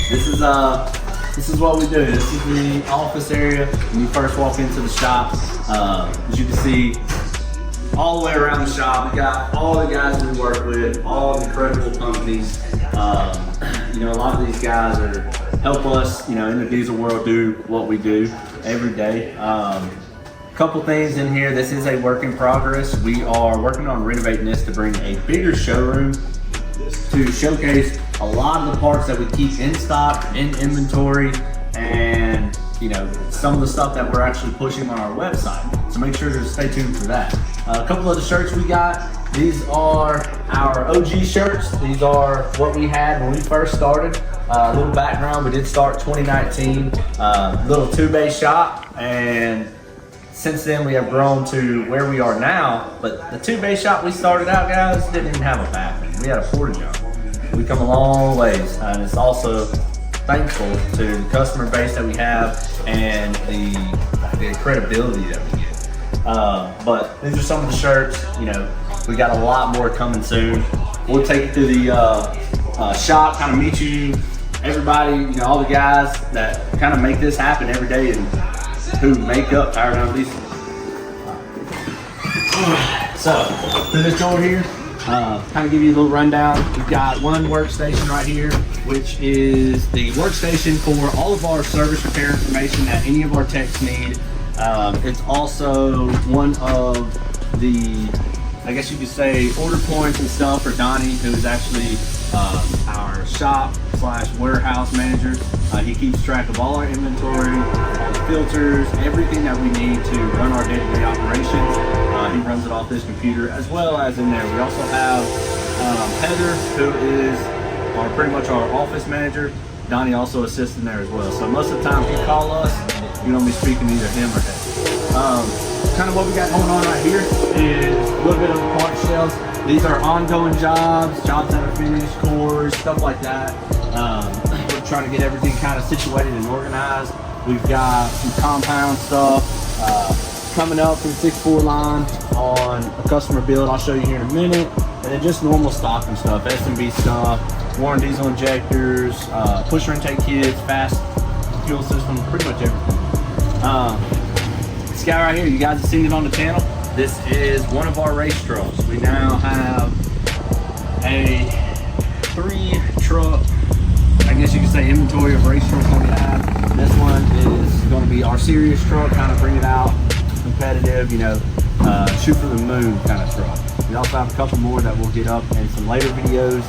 This is what we do. This is the office area when you first walk into the shop. As you can see, all the way around the shop, we got all the guys we work with, all incredible companies. You know, a lot of these guys help us, you know, in the diesel world do what we do every day. Couple things in here. This is a work in progress. We are working on renovating this to bring a bigger showroom to showcase a lot of the parts that we keep in stock, in inventory, and you know, some of the stuff that we're actually pushing on our website. So make sure to stay tuned for that. A couple of the shirts we got, these are our OG shirts. These are what we had when we first started. A little background, we did start 2019, little two-bay shop, and since then we have grown to where we are now. But the two-bay shop we started out, guys, didn't even have a bathroom. We had a porta john. We come a long ways, and it's also thankful to the customer base that we have and the credibility that we get. But these are some of the shirts. You know, we got a lot more coming soon. We'll take you through the shop, kind of meet you, everybody, you know, all the guys that kind of make this happen every day and who make up PowerDown Diesel. So, through this door here, kind of give you a little rundown. We've got one workstation right here, which is the workstation for all of our service repair information that any of our techs need. It's also one of the, I guess you could say, order points and stuff for Donnie, who is actually our shop / warehouse manager. He keeps track of all our inventory, all the filters, everything that we need to run our day-to-day operations. He runs it off this computer, as well as in there. We also have Heather, who is pretty much our office manager. Donnie also assists in there as well. So most of the time, if you call us, you're gonna be speaking to either him or Heather. Kind of what we got going on right here is a little bit of the part shelves. These are ongoing jobs that are finished, cores, stuff like that. We're trying to get everything kind of situated and organized. We've got some compound stuff coming up from 6.4 line on a customer build. I'll show you here in a minute. And then just normal stocking stuff, S&B stuff, Warren diesel injectors, pusher intake kits, fast fuel system, pretty much everything. This guy right here, you guys have seen it on the channel. This is one of our race trucks. We now have a 3-truck, I guess you could say, inventory of race trucks that we have. This one is going to be our serious truck, kind of bring it out, competitive, you know, shoot for the moon kind of truck. We also have a couple more that we'll get up in some later videos.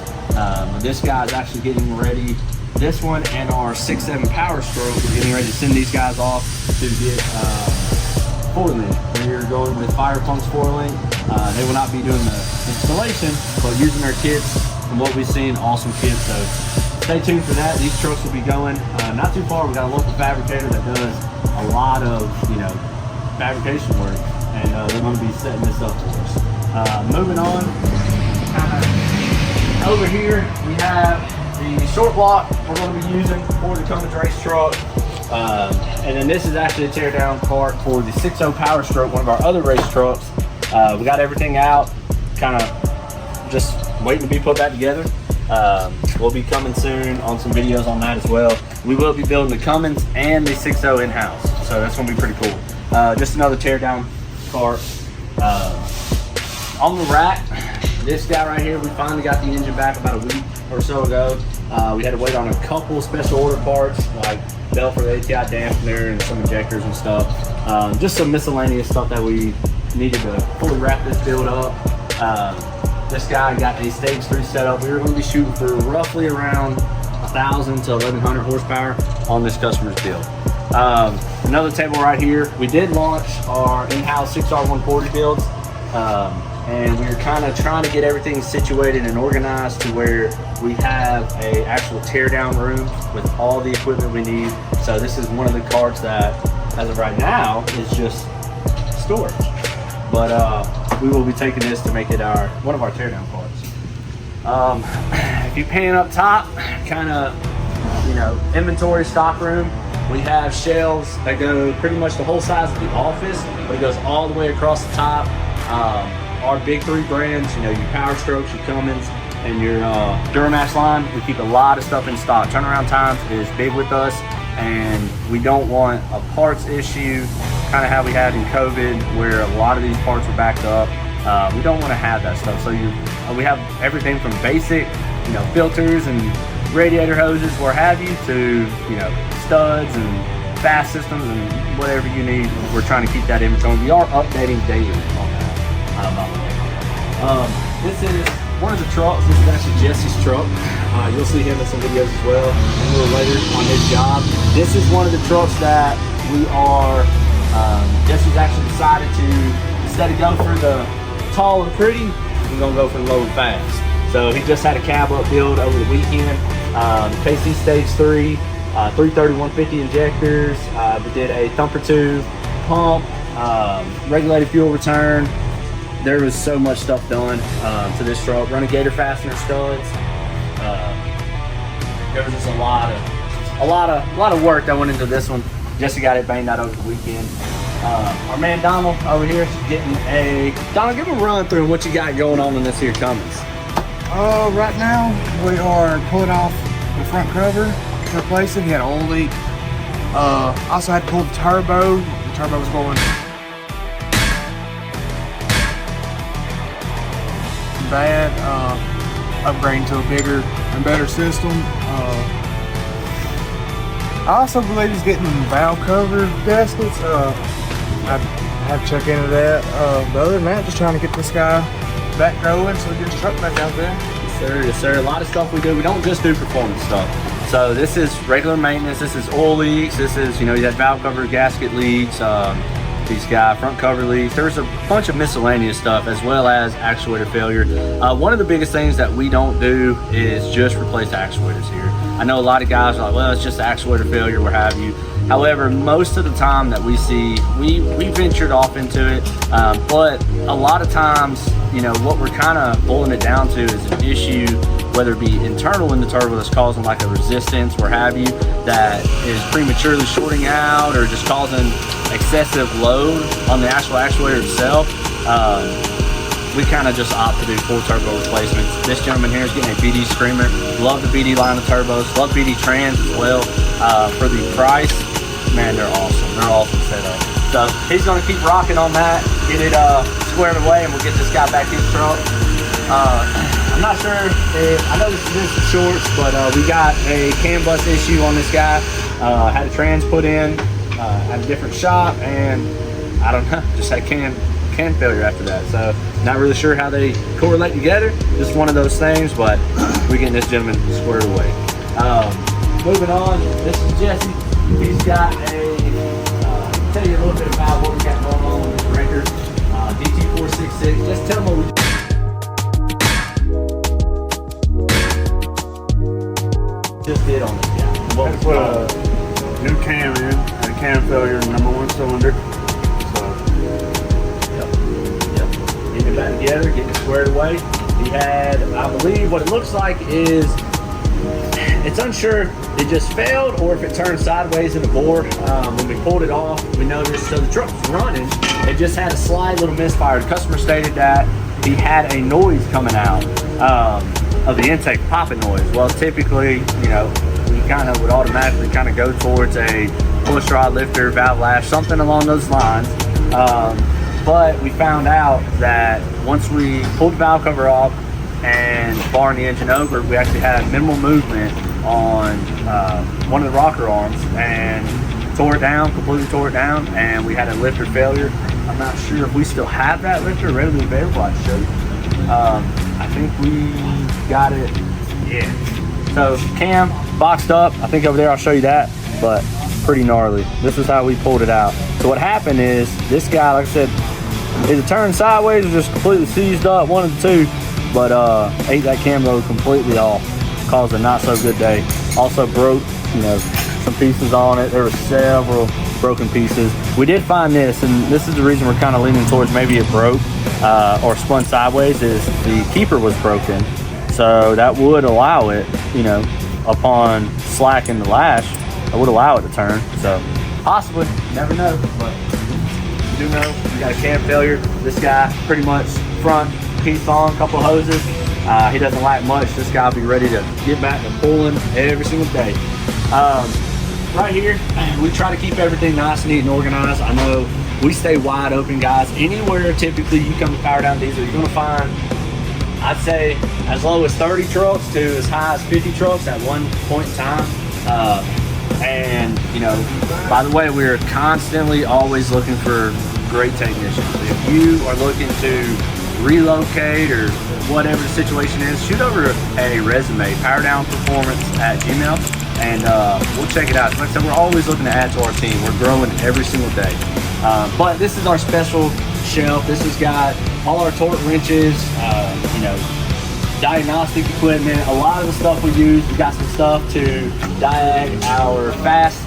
This guy is actually getting ready. This one and our 6.7 Power Stroke, we're getting ready to send these guys off to get 4-link. We're going with Fire Punk's 4-link. They will not be doing the installation, but using our kits. From what we've seen, awesome kits. So stay tuned for that. These trucks will be going not too far. We got a local fabricator that does a lot of, you know, fabrication work, and they're going to be setting this up for us. Moving on, over here we have the short block we're going to be using for the Cummins race truck. And then this is actually a tear down part for the 6.0 Power Stroke, one of our other race trucks. We got everything out, kind of just waiting to be put back together. We'll be coming soon on some videos on that as well. We will be building the Cummins and the 6.0 in-house, so that's going to be pretty cool. Just another tear down part. On the rack, this guy right here, we finally got the engine back about a week or so ago. We had to wait on a couple special order parts, like belt for the ATI dampener and some injectors and stuff. Just some miscellaneous stuff that we needed to fully wrap this build up. This guy got a stage 3 setup. We were going to be shooting for roughly around 1,000 to 1,100 horsepower on this customer's build. Another table right here. We did launch our in-house 6R140 builds, and we were kind of trying to get everything situated and organized to where we have a actual teardown room with all the equipment we need. So this is one of the carts that, as of right now, is just storage. But we will be taking this to make it one of our teardown parts. If you pan up top, kind of, you know, inventory stock room. We have shelves that go pretty much the whole size of the office, but it goes all the way across the top. Our big 3 brands, you know, your Power Strokes, your Cummins, and your Duramax line, we keep a lot of stuff in stock. Turnaround times is big with us, and we don't want a parts issue, kind of how we had in COVID, where a lot of these parts were backed up. We don't want to have that stuff. So we have everything from basic, filters and radiator hoses, where have you, to studs and fast systems and whatever you need. We're trying to keep that inventory. We are updating daily on that, by the way. This is one of the trucks. This is actually Jesse's truck. You'll see him in some videos as well a little later on his job. This is one of the trucks that we are, Jesse's actually decided to, instead of go for the tall and pretty, we're gonna go for the low and fast. So he just had a cab up build over the weekend. KC Stage 3, 330 150 injectors. We did a thumper tube pump, regulated fuel return. There was so much stuff done to this truck. Running gator fastener studs. There was just a lot of work that went into this one. Jesse got it banged out over the weekend. Our man Donald over here is getting a. Donald, give him a run through what you got going on in this here Cummins. Right now we are pulling off the front cover, replacing. He had an oil leak. Also had to pull the turbo. The turbo was going bad. Upgrading to a bigger and better system. I also believe he's getting valve cover gaskets. I have to check into that. But other than that, just trying to get this guy back going so we get his truck back out there. Yes, sir. A lot of stuff we do. We don't just do performance stuff. So this is regular maintenance. This is oil leaks. This is, you had valve cover gasket leaks. He's got front cover leaks. There's a bunch of miscellaneous stuff, as well as actuator failure. One of the biggest things that we don't do is just replace actuators here. I know a lot of guys are like, well, it's just actuator failure, what have you. However, most of the time that we see, we ventured off into it, but a lot of times, what we're kind of boiling it down to is an issue, whether it be internal in the turbo that's causing like a resistance, where have you, that is prematurely shorting out or just causing excessive load on the actual actuator itself. We kind of just opt to do full turbo replacements. This gentleman here is getting a BD Screamer. Love the BD line of turbos. Love BD Trans as well. For the price, man, they're awesome. They're awesome setup. So he's going to keep rocking on that, get it squared away, and we'll get this guy back in the truck. I'm not sure if, I know this is the shorts, but we got a CAN bus issue on this guy. Had a trans put in at a different shop, and I don't know, just had CAN failure after that. So not really sure how they correlate together. Just one of those things, but we're getting this gentleman squared away. Moving on, this is Jesse. He's got tell you a little bit about what we got going on with this record. DT466. Just tell them what we just did on this guy. What we put a new cam in, had a cam failure in #1 cylinder. So, yep. Getting it back together, getting it squared away. He had, I believe, what it looks like is, it's unsure, it just failed or if it turned sideways in the bore. When we pulled it off, we noticed, so the truck was running, it just had a slight little misfire. The customer stated that he had a noise coming out of the intake, popping noise. Well, typically, we kind of would automatically kind of go towards a push rod lifter, valve lash, something along those lines. But we found out that once we pulled the valve cover off and barring the engine over, we actually had minimal movement on one of the rocker arms and completely tore it down, and we had a lifter failure. I'm not sure if we still have that lifter readily available. I should. I think we got it. Yeah. So cam boxed up. I think over there I'll show you that, but pretty gnarly. This is how we pulled it out. So what happened is this guy, like I said, either turned sideways or just completely seized up, one of the two, but ate that cam load completely off, caused a not so good day. Also broke, some pieces on it. There were several broken pieces. We did find this, and this is the reason we're kind of leaning towards maybe it broke or spun sideways, is the keeper was broken. So that would allow it, upon slacking the lash, it would allow it to turn. So possibly, never know, but you do know we got a cam failure. This guy pretty much front piece on, couple hoses, He doesn't lack much. This guy will be ready to get back to pulling every single day. Right here, we try to keep everything nice, neat, and organized. I know we stay wide open, guys. Anywhere typically you come to PowerDown Diesel, you're gonna find, I'd say, as low as 30 trucks to as high as 50 trucks at one point in time. And you know, by the way, we're constantly always looking for great technicians. If you are looking to relocate or whatever the situation is, shoot over a resume, PowerDown Performance at Gmail, and we'll check it out. Like I said, we're always looking to add to our team. We're growing every single day. But this is our special shelf. This has got all our torque wrenches, you know, diagnostic equipment, a lot of the stuff we use. We got some stuff to diag our fast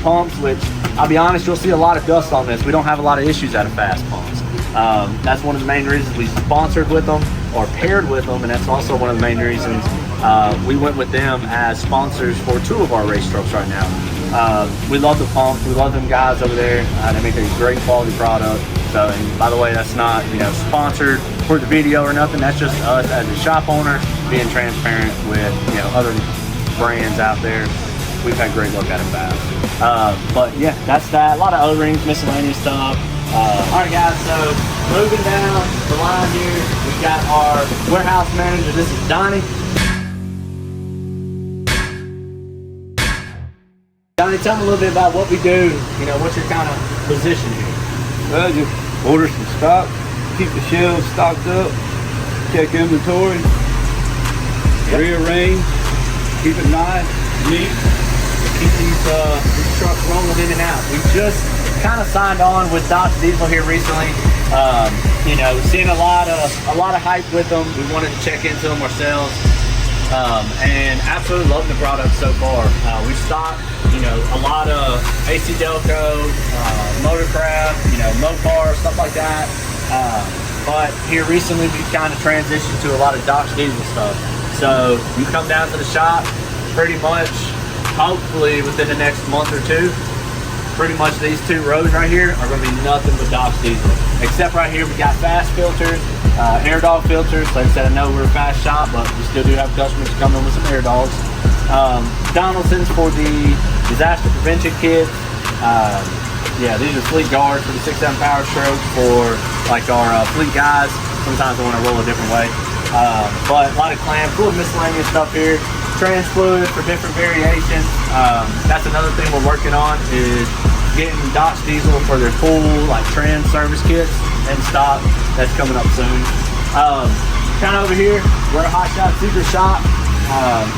pumps, which I'll be honest, you'll see a lot of dust on this. We don't have a lot of issues out of fast pumps. That's one of the main reasons we sponsored with them or paired with them, and that's also one of the main reasons we went with them as sponsors for 2 of our race trucks right now. We love the pumps. We love them guys over there. They make a great quality product. So, and by the way, that's not, you know, sponsored for the video or nothing. That's just us as a shop owner being transparent with, you know, other brands out there. We've had great luck at it fast. But yeah, that's that. A lot of O-rings, miscellaneous stuff. All right, guys. So moving down the line here, we've got our warehouse manager. This is Donnie. Donnie, tell me a little bit about what we do. You know, what's your kind of position here? Well, just order some stock, keep the shelves stocked up, check inventory, rearrange, keep it nice, neat, Keep these trucks rolling in and out. We just kind of signed on with Dodge Diesel here recently. You know, seeing a lot of hype with them. We wanted to check into them ourselves, and absolutely loving the product so far. We stocked, you know, a lot of AC Delco, Motorcraft, you know, Mopar, stuff like that. But here recently we kind of transitioned to a lot of Dodge Diesel stuff. So you come down to the shop, pretty much, hopefully within the next month or 2, pretty much these 2 rows right here are going to be nothing but Dodge Diesel. Except right here we got fast filters, air dog filters. Like I said, I know we're a fast shop, but we still do have customers come in with some air dogs. Donaldson's for the disaster prevention kits. Yeah, these are fleet guards for the 6-7 power stroke for like our fleet guys. Sometimes they want to roll a different way. But a lot of clamps, full of miscellaneous stuff here. Trans fluid for different variations. That's another thing we're working on, is getting Dodge Diesel for their full like trans service kits in stock. That's coming up soon. Kind of over here, we're a Hot Shots secret shop.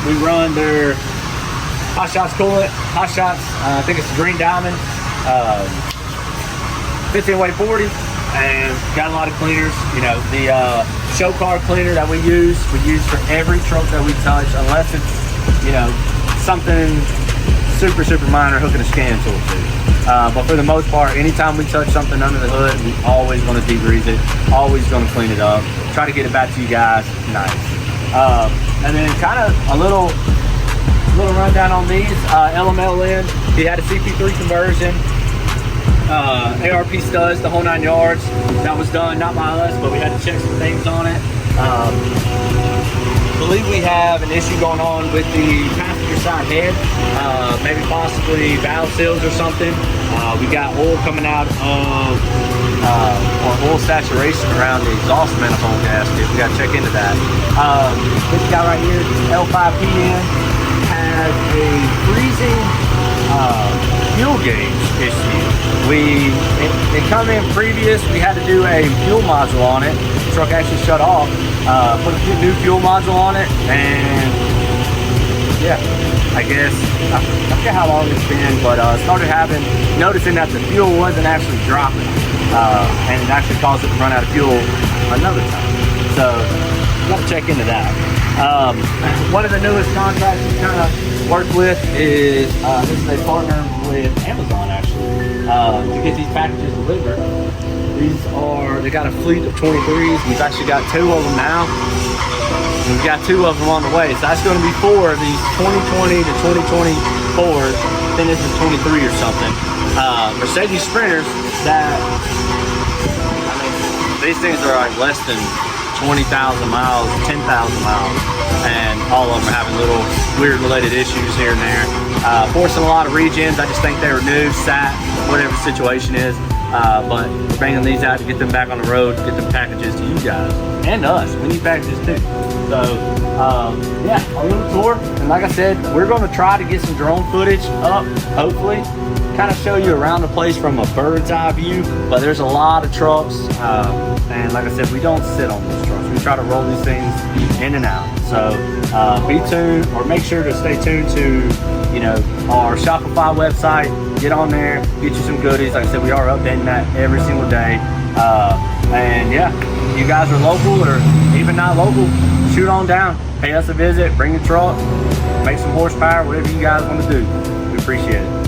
We run their Hot Shots coolant, Hot Shots, I think it's the Green Diamond, 15-weight 40, and got a lot of cleaners. You know, the show car cleaner that we use for every truck that we touch, unless it's, you know, something super minor hooking a scan tool to. But for the most part, anytime we touch something under the hood, we always going to degrease it, always going to clean it up, try to get it back to you guys nice. And then kind of a little rundown on these. LML in, he had a CP3 conversion, ARP studs, the whole 9 yards. That was done not by us, but we had to check some things on it. I believe we have an issue going on with the passenger side head, maybe possibly valve seals or something. We got oil coming out of or oil saturation around the exhaust manifold gasket. We got to check into that. This guy right here, L5PN, has a freezing fuel gauge issue. It come in previous, we had to do a fuel module on it. The truck actually shut off. Put a new fuel module on it, and yeah, I guess I forget how long it's been, but started noticing that the fuel wasn't actually dropping, and it actually caused it to run out of fuel another time. So gotta check into that. One of the newest contracts we kind of work with is this is a partner with Amazon actually, to get these packages delivered. They got a fleet of 23s. We've actually got 2 of them now. We've got 2 of them on the way. So that's going to be 4 of these 2020 to 2024s. I think this is 23 or something. Mercedes Sprinters that, I mean, these things are like less than 20,000 miles, 10,000 miles, and all of them are having little weird related issues here and there. Forcing a lot of regens. I just think they were new, sat, whatever the situation is. But we're bringing these out to get them back on the road, get them packages to you guys and us. We need packages too. So yeah, a little tour. And like I said, we're going to try to get some drone footage up, hopefully, kind of show you around the place from a bird's eye view. But there's a lot of trucks, and like I said, we don't sit on these trucks. We try to roll these things in and out. So be tuned, or make sure to stay tuned to, you know, our Shopify website. Get on there, get you some goodies. Like I said, we are updating that every single day. And yeah, if you guys are local or even not local, shoot on down, pay us a visit, bring a truck, make some horsepower, whatever you guys want to do. We appreciate it.